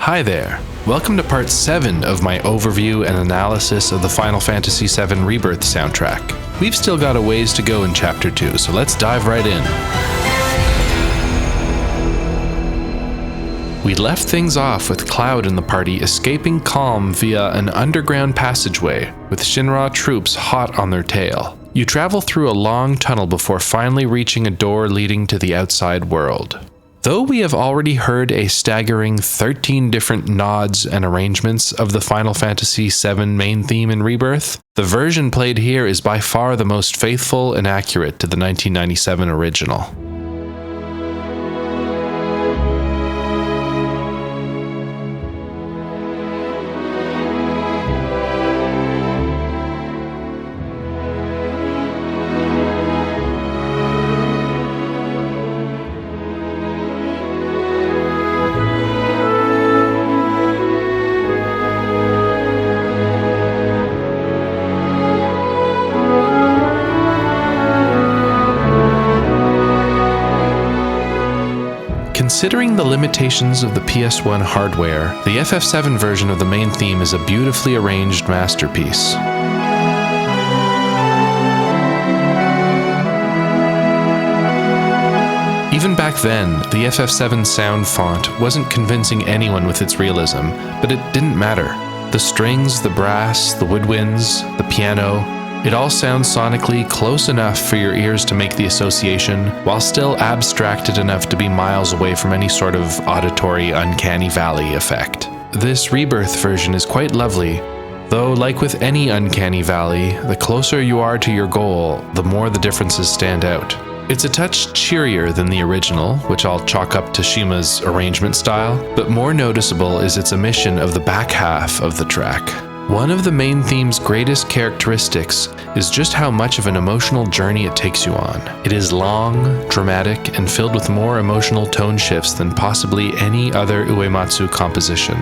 Hi there. Welcome to part 7 of my overview and analysis of the Final Fantasy VII Rebirth soundtrack. We've still got a ways to go in Chapter 2, so let's dive right in. We left things off with Cloud and the party escaping Calm via an underground passageway, with Shinra troops hot on their tail. You travel through a long tunnel before finally reaching a door leading to the outside world. Though we have already heard a staggering 13 different nods and arrangements of the Final Fantasy VII main theme in Rebirth, the version played here is by far the most faithful and accurate to the 1997 original. Considering the limitations of the PS1 hardware, the FF7 version of the main theme is a beautifully arranged masterpiece. Even back then, the FF7 sound font wasn't convincing anyone with its realism, but it didn't matter. The strings, the brass, the woodwinds, the piano, it all sounds sonically close enough for your ears to make the association, while still abstracted enough to be miles away from any sort of auditory uncanny valley effect. This Rebirth version is quite lovely, though like with any uncanny valley, the closer you are to your goal, the more the differences stand out. It's a touch cheerier than the original, which I'll chalk up to Shima's arrangement style, but more noticeable is its omission of the back half of the track. One of the main theme's greatest characteristics is just how much of an emotional journey it takes you on. It is long, dramatic, and filled with more emotional tone shifts than possibly any other Uematsu composition.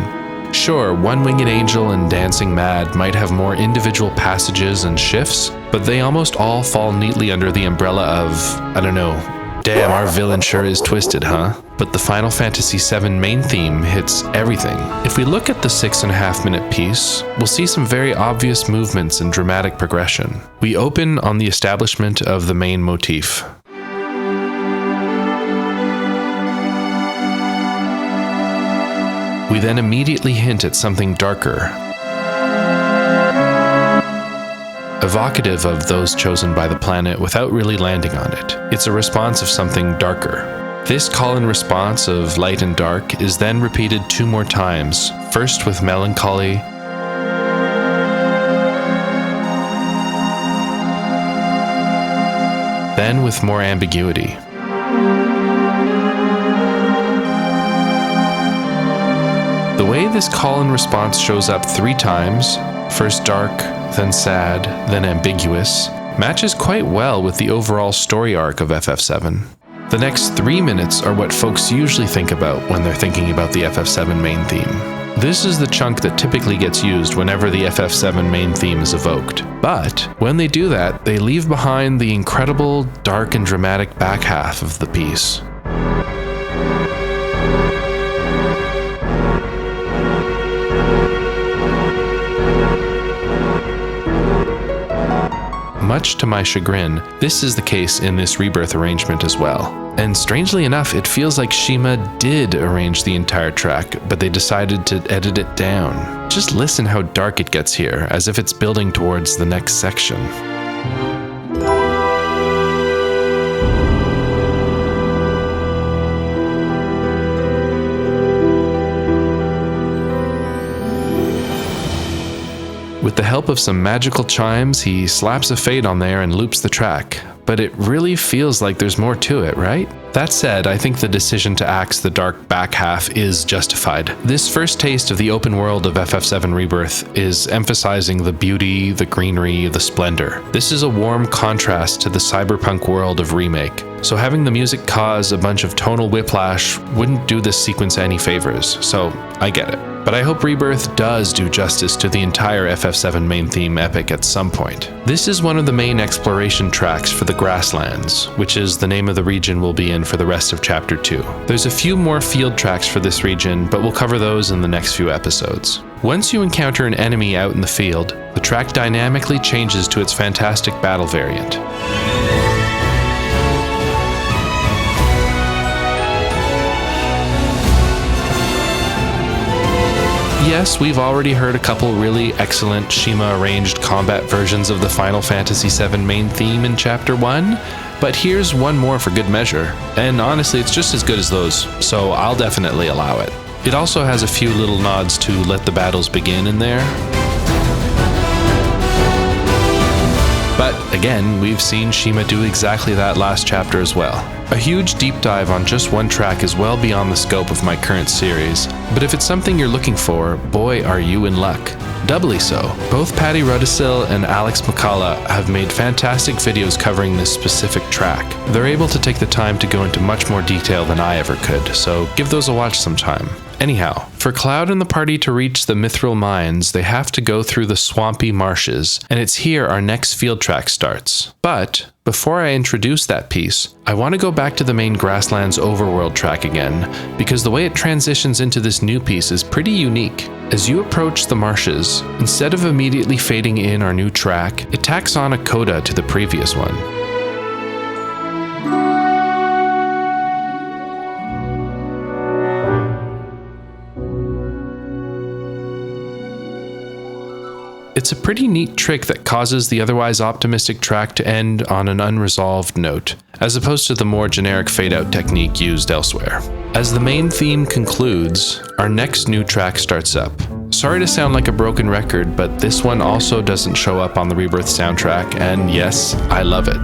Sure, One Winged Angel and Dancing Mad might have more individual passages and shifts, but they almost all fall neatly under the umbrella of, damn, our villain sure is twisted, huh? But the Final Fantasy VII main theme hits everything. If we look at the 6.5-minute piece, we'll see some very obvious movements and dramatic progression. We open on the establishment of the main motif. We then immediately hint at something darker, evocative of those chosen by the planet without really landing on it. It's a response of something darker. This call and response of light and dark is then repeated 2 more times, first with melancholy, then with more ambiguity. The way this call and response shows up 3 times, first dark, then sad, then ambiguous, matches quite well with the overall story arc of FF7. The next 3 minutes are what folks usually think about when they're thinking about the FF7 main theme. This is the chunk that typically gets used whenever the FF7 main theme is evoked. But when they do that, they leave behind the incredible, dark and dramatic back half of the piece. Much to my chagrin, this is the case in this Rebirth arrangement as well. And strangely enough, it feels like Shima did arrange the entire track, but they decided to edit it down. Just listen how dark it gets here, as if it's building towards the next section. With the help of some magical chimes, he slaps a fade on there and loops the track. But it really feels like there's more to it, right? That said, I think the decision to axe the dark back half is justified. This first taste of the open world of FF7 Rebirth is emphasizing the beauty, the greenery, the splendor. This is a warm contrast to the cyberpunk world of Remake, so having the music cause a bunch of tonal whiplash wouldn't do this sequence any favors, so I get it. but I hope Rebirth does do justice to the entire FF7 main theme epic at some point. This is one of the main exploration tracks for the Grasslands, which is the name of the region we'll be in for the rest of Chapter 2. There's a few more field tracks for this region, but we'll cover those in the next few episodes. Once you encounter an enemy out in the field, the track dynamically changes to its fantastic battle variant. Yes, we've already heard a couple really excellent Shima-arranged combat versions of the Final Fantasy VII main theme in Chapter 1, but here's one more for good measure, and honestly it's just as good as those, so I'll definitely allow it. It also has a few little nods to Let the Battles Begin in there. But again, we've seen Shima do exactly that last chapter as well. A huge deep dive on just one track is well beyond the scope of my current series, but if it's something you're looking for, boy are you in luck. Doubly so. Both Patty Rudisil and Alex McCullough have made fantastic videos covering this specific track. They're able to take the time to go into much more detail than I ever could, so give those a watch sometime. Anyhow, for Cloud and the party to reach the Mithril Mines, they have to go through the swampy marshes, and it's here our next field track starts. But before I introduce that piece, I want to go back to the main Grasslands overworld track again, because the way it transitions into this new piece is pretty unique. As you approach the marshes, instead of immediately fading in our new track, it tacks on a coda to the previous one. It's a pretty neat trick that causes the otherwise optimistic track to end on an unresolved note, as opposed to the more generic fade-out technique used elsewhere. As the main theme concludes, our next new track starts up. Sorry to sound like a broken record, but this one also doesn't show up on the Rebirth soundtrack, and yes, I love it.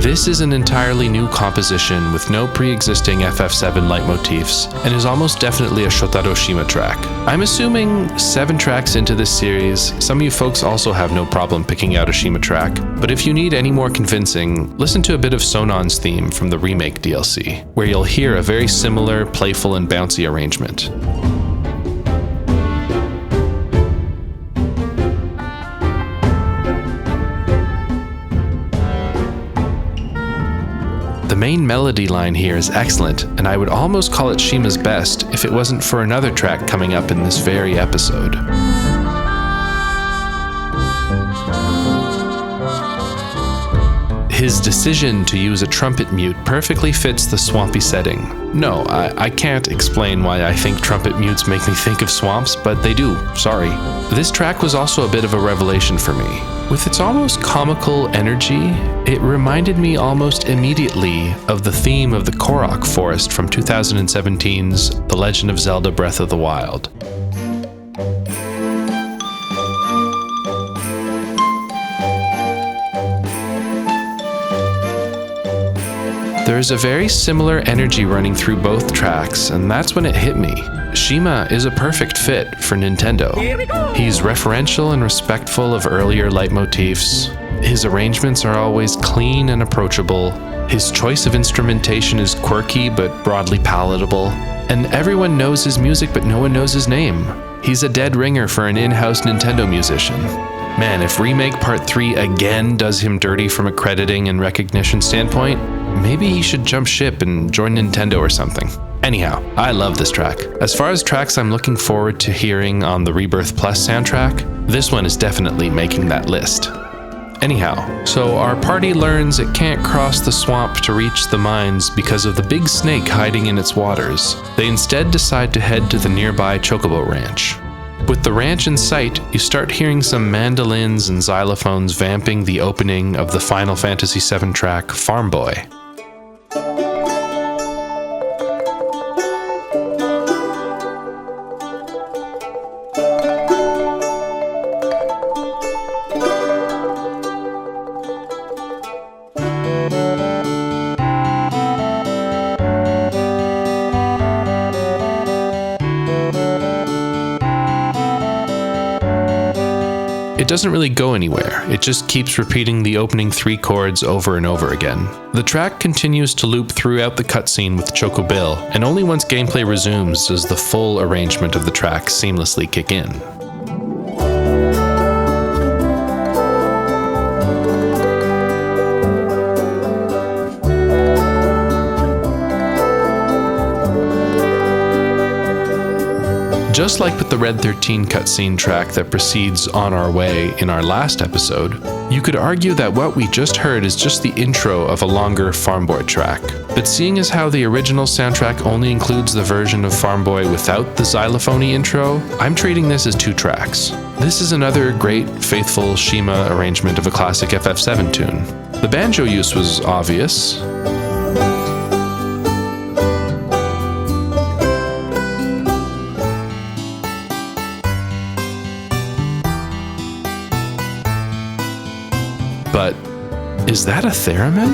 This is an entirely new composition with no pre-existing FF7 leitmotifs, and is almost definitely a Shotaro Shima track. I'm assuming 7 tracks into this series, some of you folks also have no problem picking out a Shima track, but if you need any more convincing, listen to a bit of Sonon's theme from the Remake DLC, where you'll hear a very similar, playful and bouncy arrangement. The main melody line here is excellent, and I would almost call it Shima's best if it wasn't for another track coming up in this very episode. His decision to use a trumpet mute perfectly fits the swampy setting. No, I can't explain why I think trumpet mutes make me think of swamps, but they do, sorry. This track was also a bit of a revelation for me. With its almost comical energy, it reminded me almost immediately of the theme of the Korok Forest from 2017's The Legend of Zelda Breath of the Wild. There's a very similar energy running through both tracks, and that's when it hit me. Shima is a perfect fit for Nintendo. He's referential and respectful of earlier leitmotifs. His arrangements are always clean and approachable. His choice of instrumentation is quirky but broadly palatable. And everyone knows his music, but no one knows his name. He's a dead ringer for an in-house Nintendo musician. Man, if Remake Part 3 again does him dirty from a crediting and recognition standpoint, maybe he should jump ship and join Nintendo or something. Anyhow, I love this track. As far as tracks I'm looking forward to hearing on the Rebirth Plus soundtrack, this one is definitely making that list. Anyhow, so our party learns it can't cross the swamp to reach the mines because of the big snake hiding in its waters. They instead decide to head to the nearby Chocobo Ranch. With the ranch in sight, you start hearing some mandolins and xylophones vamping the opening of the Final Fantasy VII track Farm Boy. It it doesn't really go anywhere. It just keeps repeating the opening 3 chords over and over again. The track continues to loop throughout the cutscene with Choco Bill, and only once gameplay resumes does the full arrangement of the track seamlessly kick in. Just like with the Red 13 cutscene track that precedes On Our Way in our last episode, you could argue that what we just heard is just the intro of a longer Farm Boy track. But seeing as how the original soundtrack only includes the version of Farm Boy without the xylophony intro, I'm treating this as 2 tracks. This is another great, faithful Shima arrangement of a classic FF7 tune. The banjo use was obvious. But is that a theremin?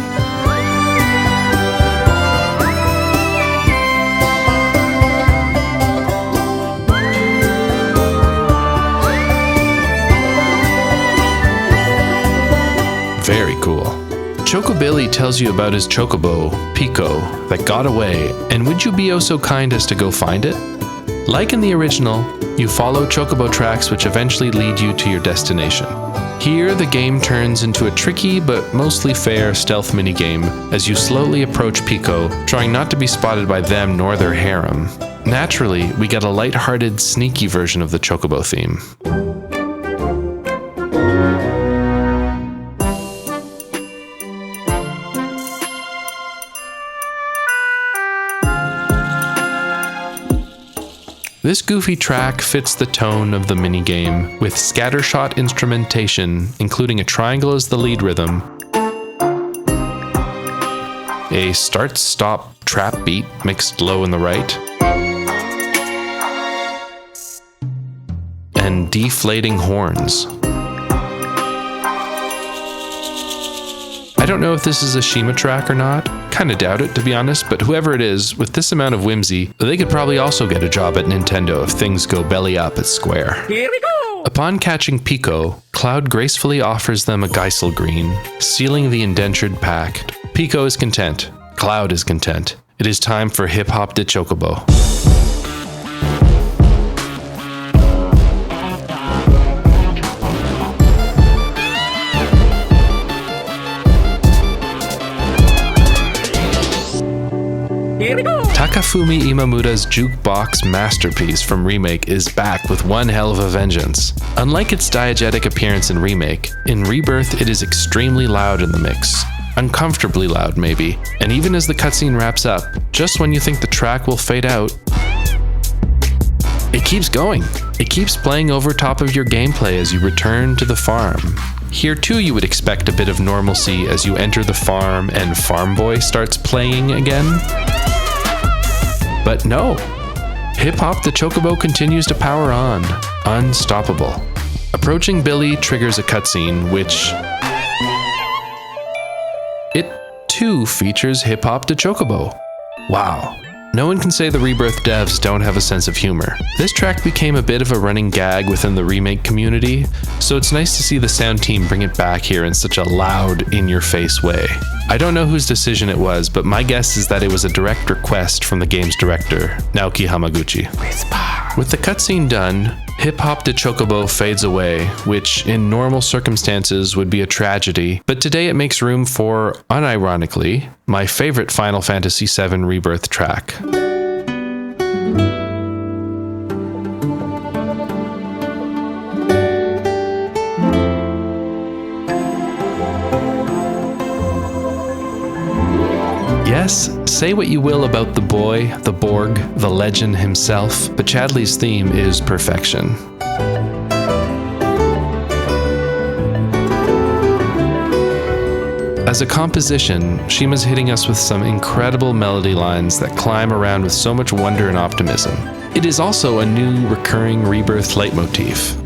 Very cool. Chocobilly tells you about his chocobo, Pico, that got away, and would you be oh so kind as to go find it? Like in the original, you follow chocobo tracks which eventually lead you to your destination. Here, the game turns into a tricky but mostly fair stealth minigame as you slowly approach Pico, trying not to be spotted by them nor their harem. Naturally, we get a light-hearted, sneaky version of the chocobo theme. This goofy track fits the tone of the minigame, with scattershot instrumentation, including a triangle as the lead rhythm, a start-stop trap beat mixed low in the right, and deflating horns. I don't know if this is a Shima track or not. Kinda doubt it, to be honest, but whoever it is, with this amount of whimsy, they could probably also get a job at Nintendo if things go belly up at Square. Here we go! Upon catching Pico, Cloud gracefully offers them a Geisel Green, sealing the indentured pact. Pico is content. Cloud is content. It is time for Hip Hop de Chocobo. Takafumi Imamura's jukebox masterpiece from Remake is back with one hell of a vengeance. Unlike its diegetic appearance in Remake, in Rebirth it is extremely loud in the mix. Uncomfortably loud, maybe. And even as the cutscene wraps up, just when you think the track will fade out, it keeps going. It keeps playing over top of your gameplay as you return to the farm. Here too you would expect a bit of normalcy as you enter the farm and Farm Boy starts playing again. But no, Hip Hop the Chocobo continues to power on, unstoppable. Approaching Billy triggers a cutscene, which it too features Hip Hop the Chocobo. Wow. No one can say the Rebirth devs don't have a sense of humor. This track became a bit of a running gag within the Remake community, so it's nice to see the sound team bring it back here in such a loud, in-your-face way. I don't know whose decision it was, but my guess is that it was a direct request from the game's director, Naoki Hamaguchi. With the cutscene done, Hip Hop de Chocobo fades away, which in normal circumstances would be a tragedy, but today it makes room for, unironically, my favorite Final Fantasy VII Rebirth track. Yes, say what you will about the boy, the Borg, the legend himself, but Chadley's theme is perfection. As a composition, Shima's hitting us with some incredible melody lines that climb around with so much wonder and optimism. It is also a new recurring Rebirth leitmotif.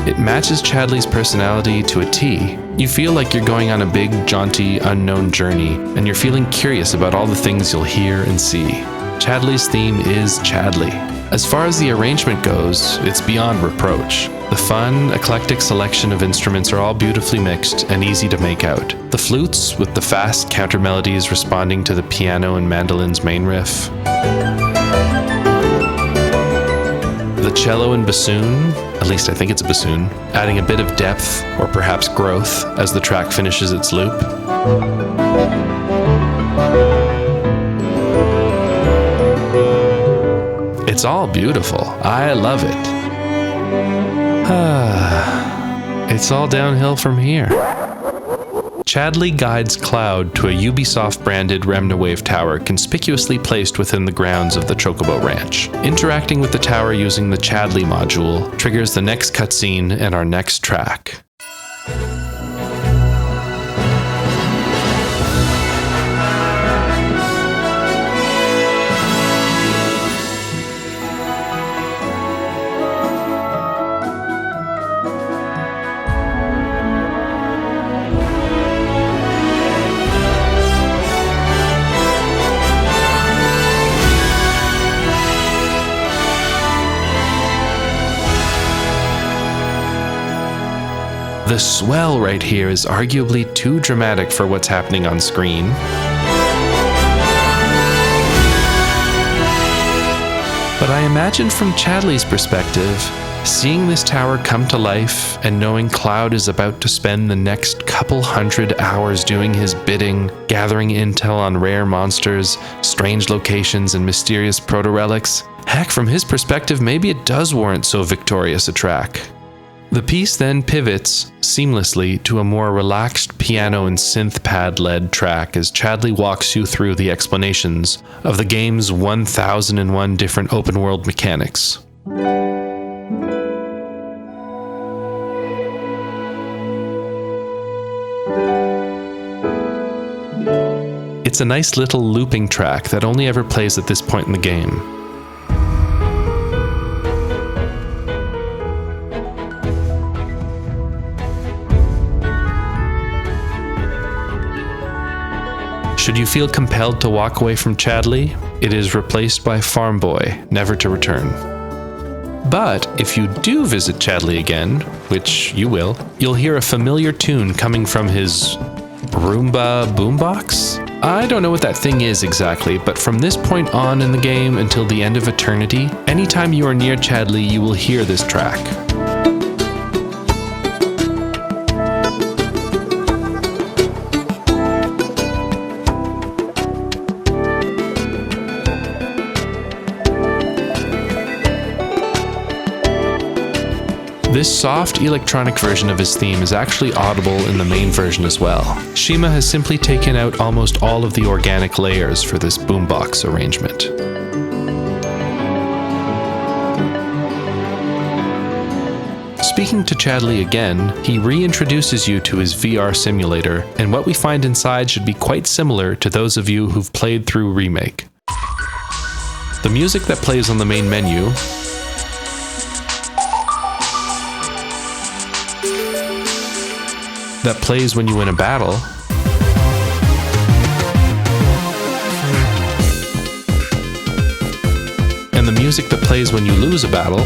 It matches Chadley's personality to a T, You feel like you're going on a big, jaunty, unknown journey, and you're feeling curious about all the things you'll hear and see. Chadley's theme is Chadley. As far as the arrangement goes, it's beyond reproach. The fun, eclectic selection of instruments are all beautifully mixed and easy to make out. The flutes, with the fast counter melodies responding to the piano and mandolin's main riff. The cello and bassoon, at least I think it's a bassoon, adding a bit of depth or perhaps growth as the track finishes its loop. It's all beautiful. I love it. It's all downhill from here. Chadley guides Cloud to a Ubisoft-branded Remnawave tower conspicuously placed within the grounds of the Chocobo Ranch. Interacting with the tower using the Chadley module triggers the next cutscene and our next track. The swell right here is arguably too dramatic for what's happening on screen. But I imagine from Chadley's perspective, seeing this tower come to life and knowing Cloud is about to spend the next couple hundred hours doing his bidding, gathering intel on rare monsters, strange locations, and mysterious proto-relics, heck, from his perspective, maybe it does warrant so victorious a track. The piece then pivots seamlessly to a more relaxed piano and synth pad-led track as Chadley walks you through the explanations of the game's 1001 different open-world mechanics. It's a nice little looping track that only ever plays at this point in the game. Should you feel compelled to walk away from Chadley, it is replaced by Farm Boy, never to return. But if you do visit Chadley again, which you will, you'll hear a familiar tune coming from his Roomba boombox? I don't know what that thing is exactly, but from this point on in the game until the end of eternity, anytime you are near Chadley, you will hear this track. This soft electronic version of his theme is actually audible in the main version as well. Shima has simply taken out almost all of the organic layers for this boombox arrangement. Speaking to Chadley again, he reintroduces you to his VR simulator, and what we find inside should be quite similar to those of you who've played through Remake. The music that plays on the main menu that plays when you win a battle, and the music that plays when you lose a battle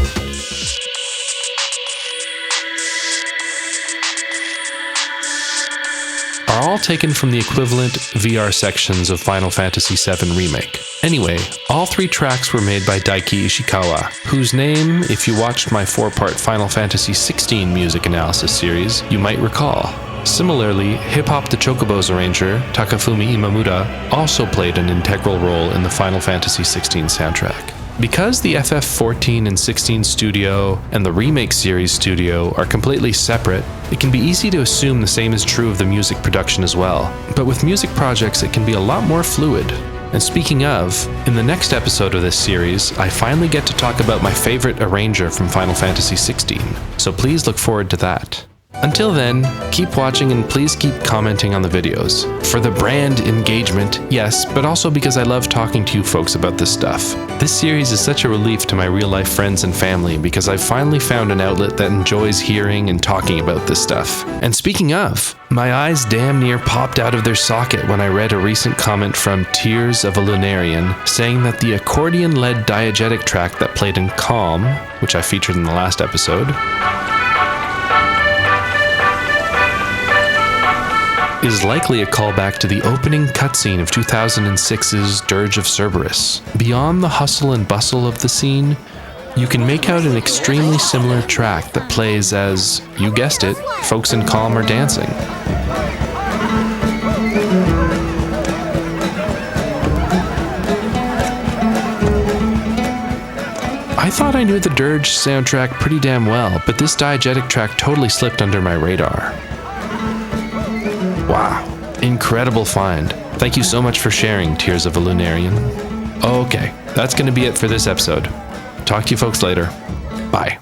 are all taken from the equivalent VR sections of Final Fantasy VII Remake. Anyway, all three tracks were made by Daiki Ishikawa, whose name, if you watched my 4-part Final Fantasy XVI music analysis series, you might recall. Similarly, Hip Hop the Chocobo's arranger, Takafumi Imamura, also played an integral role in the Final Fantasy XVI soundtrack. Because the FF14 and 16 studio and the Remake series studio are completely separate, it can be easy to assume the same is true of the music production as well. But with music projects, it can be a lot more fluid. And speaking of, in the next episode of this series, I finally get to talk about my favorite arranger from Final Fantasy XVI, so please look forward to that. Until then, keep watching and please keep commenting on the videos. For the brand engagement, yes, but also because I love talking to you folks about this stuff. This series is such a relief to my real-life friends and family because I've finally found an outlet that enjoys hearing and talking about this stuff. And speaking of, my eyes damn near popped out of their socket when I read a recent comment from Tears of a Lunarian saying that the accordion-led diegetic track that played in Calm, which I featured in the last episode, is likely a callback to the opening cutscene of 2006's Dirge of Cerberus. Beyond the hustle and bustle of the scene, you can make out an extremely similar track that plays as, you guessed it, folks in Calm are dancing. I thought I knew the Dirge soundtrack pretty damn well, but this diegetic track totally slipped under my radar. Wow, incredible find. Thank you so much for sharing, Tears of a Lunarian. Okay, that's going to be it for this episode. Talk to you folks later. Bye.